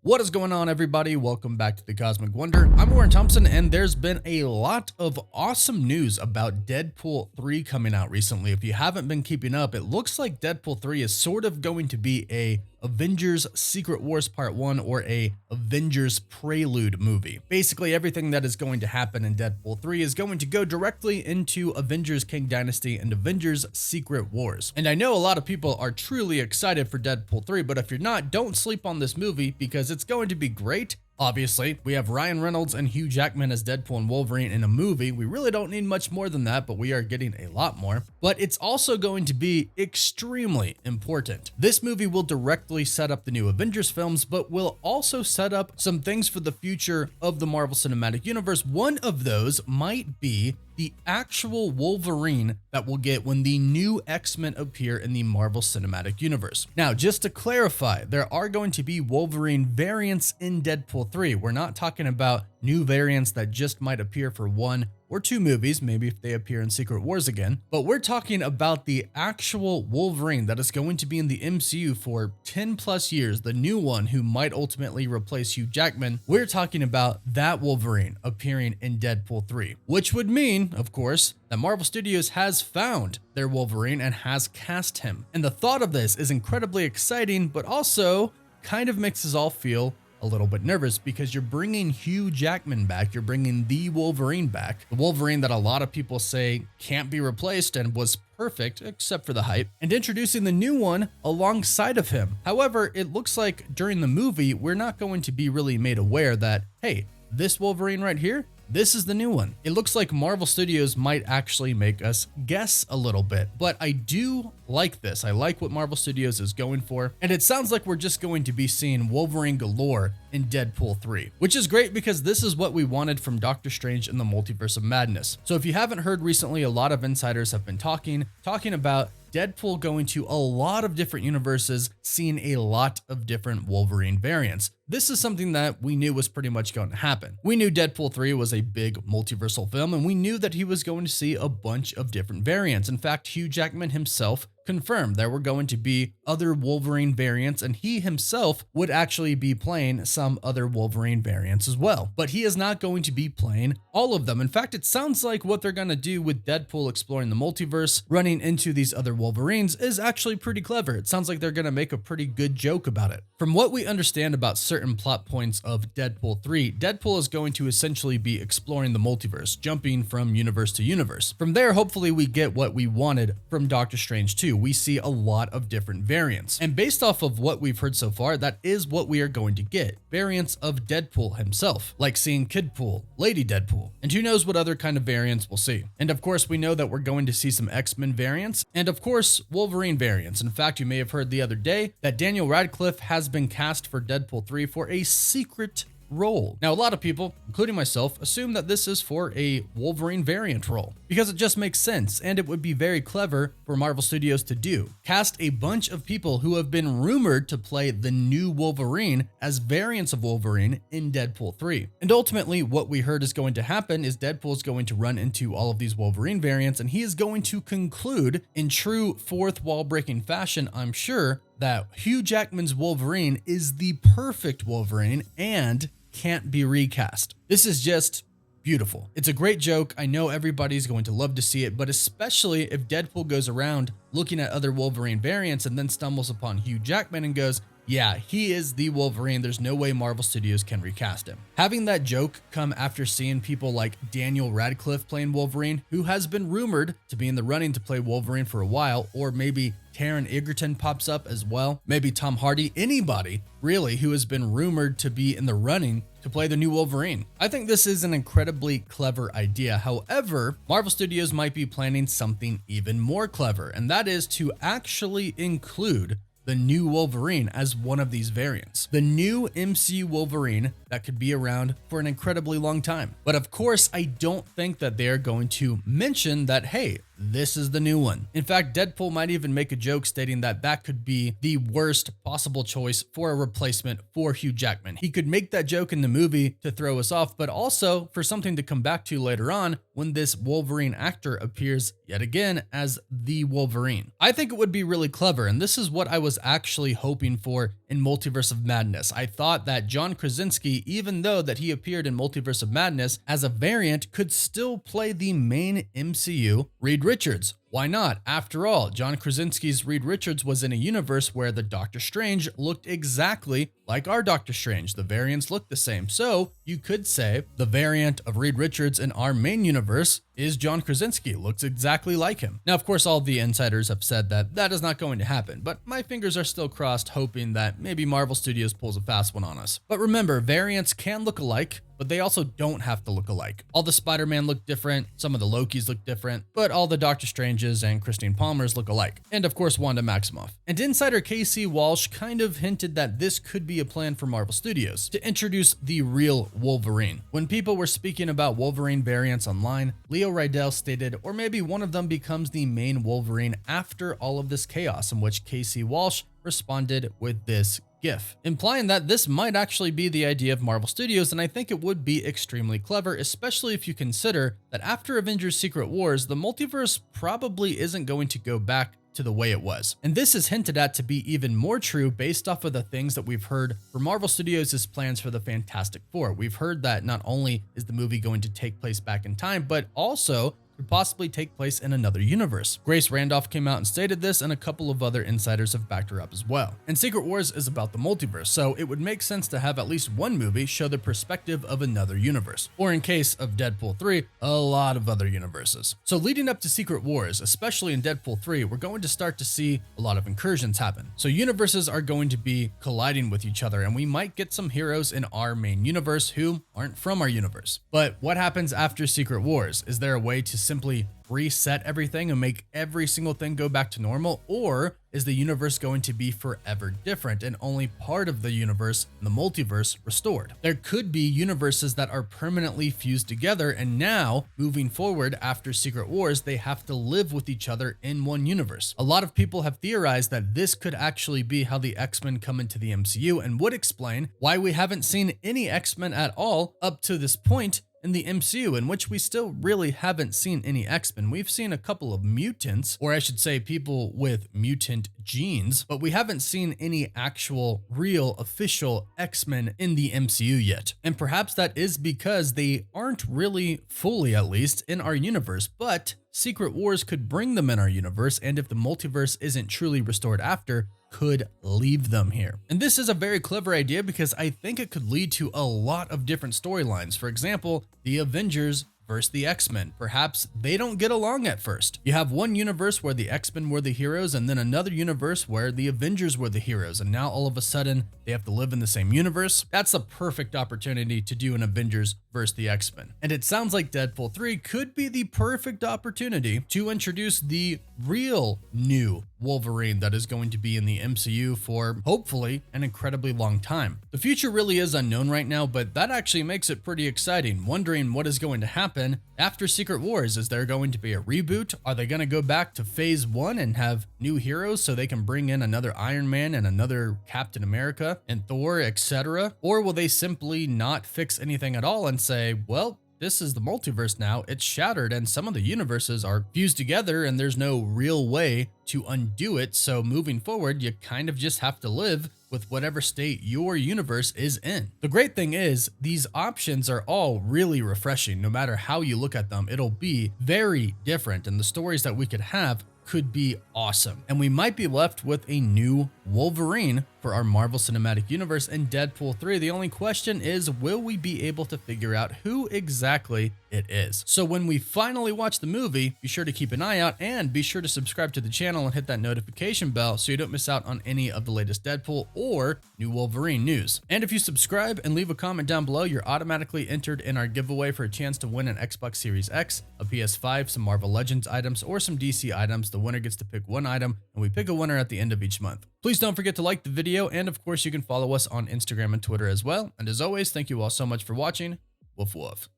What is going on, everybody? Welcome back to the Cosmic Wonder. I'm Warren Thompson, and there's been a lot of awesome news about Deadpool 3 coming out recently. If you haven't been keeping up, it looks like Deadpool 3 is sort of going to be a Avengers Secret Wars Part 1 or a Avengers prelude movie. Basically, everything that is going to happen in Deadpool 3 is going to go directly into Avengers Kang Dynasty and Avengers Secret Wars. And I know a lot of people are truly excited for Deadpool 3, but if you're not, don't sleep on this movie because it's going to be great. Obviously, we have Ryan Reynolds and Hugh Jackman as Deadpool and Wolverine in a movie. We really don't need much more than that, but we are getting a lot more. But it's also going to be extremely important. This movie will directly set up the new Avengers films, but will also set up some things for the future of the Marvel Cinematic Universe. One of those might be the actual Wolverine that we'll get when the new X-Men appear in the Marvel Cinematic Universe. Now, just to clarify, there are going to be Wolverine variants in Deadpool 3. We're not talking about new variants that just might appear for one or two movies, maybe if they appear in Secret Wars again, but we're talking about the actual Wolverine that is going to be in the MCU for 10 plus years, the new one who might ultimately replace Hugh Jackman. We're talking about that Wolverine appearing in Deadpool 3, which would mean, of course, that Marvel Studios has found their Wolverine and has cast him. And the thought of this is incredibly exciting, but also kind of makes us all feel a little bit nervous because you're bringing Hugh Jackman back. You're bringing the Wolverine back. The Wolverine that a lot of people say can't be replaced and was perfect except for the hype, and introducing the new one alongside of him. However, it looks like during the movie, we're not going to be really made aware that, hey, this Wolverine right here, this is the new one. It looks like Marvel Studios might actually make us guess a little bit, but I do like this. I like what Marvel Studios is going for, and it sounds like we're just going to be seeing Wolverine galore in Deadpool 3, which is great because this is what we wanted from Doctor Strange in the Multiverse of Madness. So if you haven't heard recently, a lot of insiders have been talking about Deadpool going to a lot of different universes, seeing a lot of different Wolverine variants. This is something that we knew was pretty much going to happen. We knew Deadpool 3 was a big multiversal film, and we knew that he was going to see a bunch of different variants. In fact, Hugh Jackman himself confirmed there were going to be other Wolverine variants, and he himself would actually be playing some other Wolverine variants as well. But he is not going to be playing all of them. In fact, it sounds like what they're going to do with Deadpool exploring the multiverse, running into these other Wolverines, is actually pretty clever. It sounds like they're going to make a pretty good joke about it. From what we understand about certain plot points of Deadpool 3, Deadpool is going to essentially be exploring the multiverse, jumping from universe to universe. From there, hopefully we get what we wanted from Doctor Strange 2. We see a lot of different variants. And based off of what we've heard so far, that is what we are going to get. Variants of Deadpool himself, like seeing Kidpool, Lady Deadpool, and who knows what other kind of variants we'll see. And of course, we know that we're going to see some X-Men variants, and of course, Wolverine variants. In fact, you may have heard the other day that Daniel Radcliffe has been cast for Deadpool 3 for a secret role. Now, a lot of people, including myself, assume that this is for a Wolverine variant role because it just makes sense, and it would be very clever for Marvel Studios to do. Cast a bunch of people who have been rumored to play the new Wolverine as variants of Wolverine in Deadpool 3. And ultimately, what we heard is going to happen is Deadpool is going to run into all of these Wolverine variants, and he is going to conclude in true fourth wall breaking fashion, I'm sure, that Hugh Jackman's Wolverine is the perfect Wolverine and can't be recast. This is just beautiful. It's a great joke. I know everybody's going to love to see it, but especially if Deadpool goes around looking at other Wolverine variants and then stumbles upon Hugh Jackman and goes, yeah, he is the Wolverine. There's no way Marvel Studios can recast him. Having that joke come after seeing people like Daniel Radcliffe playing Wolverine, who has been rumored to be in the running to play Wolverine for a while, or maybe Taron Egerton pops up as well, maybe Tom Hardy, anybody really who has been rumored to be in the running to play the new Wolverine. I think this is an incredibly clever idea. However, Marvel Studios might be planning something even more clever, and that is to actually include the new Wolverine as one of these variants. The new MCU Wolverine that could be around for an incredibly long time. But of course, I don't think that they're going to mention that, hey, this is the new one. In fact, Deadpool might even make a joke stating that that could be the worst possible choice for a replacement for Hugh Jackman. He could make that joke in the movie to throw us off, but also for something to come back to later on when this Wolverine actor appears yet again as the Wolverine. I think it would be really clever, and this is what I was actually hoping for in Multiverse of Madness. I thought that John Krasinski, even though that he appeared in Multiverse of Madness as a variant, could still play the main MCU Reed Richards. Why not? After all, John Krasinski's Reed Richards was in a universe where the Doctor Strange looked exactly like our Doctor Strange. The variants looked the same. So you could say the variant of Reed Richards in our main universe is John Krasinski. Looks exactly like him. Now, of course, all the insiders have said that that is not going to happen, but my fingers are still crossed, hoping that maybe Marvel Studios pulls a fast one on us. But remember, variants can look alike, but they also don't have to look alike. All the Spider-Man look different, some of the Lokis look different, but all the Doctor Stranges and Christine Palmers look alike. And of course, Wanda Maximoff. And insider KC Walsh kind of hinted that this could be a plan for Marvel Studios to introduce the real Wolverine. When people were speaking about Wolverine variants online, Leo Rydell stated, or maybe one of them becomes the main Wolverine after all of this chaos, in which KC Walsh responded with this GIF, implying that this might actually be the idea of Marvel Studios, and I think it would be extremely clever, especially if you consider that after Avengers Secret Wars, the multiverse probably isn't going to go back to the way it was. And this is hinted at to be even more true based off of the things that we've heard for Marvel Studios' plans for the Fantastic Four. We've heard that not only is the movie going to take place back in time, but also could possibly take place in another universe. Grace Randolph came out and stated this, and a couple of other insiders have backed her up as well. And Secret Wars is about the multiverse, so it would make sense to have at least one movie show the perspective of another universe. Or in case of Deadpool 3, a lot of other universes. So leading up to Secret Wars, especially in Deadpool 3, we're going to start to see a lot of incursions happen. So universes are going to be colliding with each other, and we might get some heroes in our main universe who aren't from our universe. But what happens after Secret Wars? Is there a way to simply reset everything and make every single thing go back to normal? Or is the universe going to be forever different and only part of the universe, the multiverse, restored? There could be universes that are permanently fused together, and now, moving forward after Secret Wars, they have to live with each other in one universe. A lot of people have theorized that this could actually be how the X-Men come into the MCU, and would explain why we haven't seen any X-Men at all up to this point in the MCU, in which we still really haven't seen any X-Men. We've seen a couple of mutants, or I should say people with mutant genes, but we haven't seen any actual real official X-Men in the MCU yet. And perhaps that is because they aren't really fully, at least, in our universe, but Secret Wars could bring them in our universe, and if the multiverse isn't truly restored after, could leave them here. And this is a very clever idea because I think it could lead to a lot of different storylines. For example, the Avengers versus the X-Men. Perhaps they don't get along at first. You have one universe where the X-Men were the heroes, and then another universe where the Avengers were the heroes, and now all of a sudden they have to live in the same universe. That's a perfect opportunity to do an Avengers versus the X-Men. And it sounds like Deadpool 3 could be the perfect opportunity to introduce the real new Wolverine that is going to be in the MCU for hopefully an incredibly long time. The future really is unknown right now, but that actually makes it pretty exciting. Wondering what is going to happen after Secret Wars. Is there going to be a reboot? Are they going to go back to phase 1 and have new heroes so they can bring in another Iron Man and another Captain America and Thor, etc.? Or will they simply not fix anything at all and say, well, this is the multiverse now, it's shattered and some of the universes are fused together and there's no real way to undo it, so moving forward, you kind of just have to live with whatever state your universe is in. The great thing is, these options are all really refreshing. No matter how you look at them, it'll be very different, and the stories that we could have could be awesome. And we might be left with a new Wolverine for our Marvel Cinematic Universe in Deadpool 3. The only question is, will we be able to figure out who exactly it is? So when we finally watch the movie, be sure to keep an eye out and be sure to subscribe to the channel and hit that notification bell so you don't miss out on any of the latest Deadpool or new Wolverine news. And if you subscribe and leave a comment down below, you're automatically entered in our giveaway for a chance to win an Xbox Series X, a PS5, some Marvel Legends items, or some DC items. The winner gets to pick one item, and we pick a winner at the end of each month. Please don't forget to like the video, and of course you can follow us on Instagram and Twitter as well. And as always, thank you all so much for watching. Woof woof.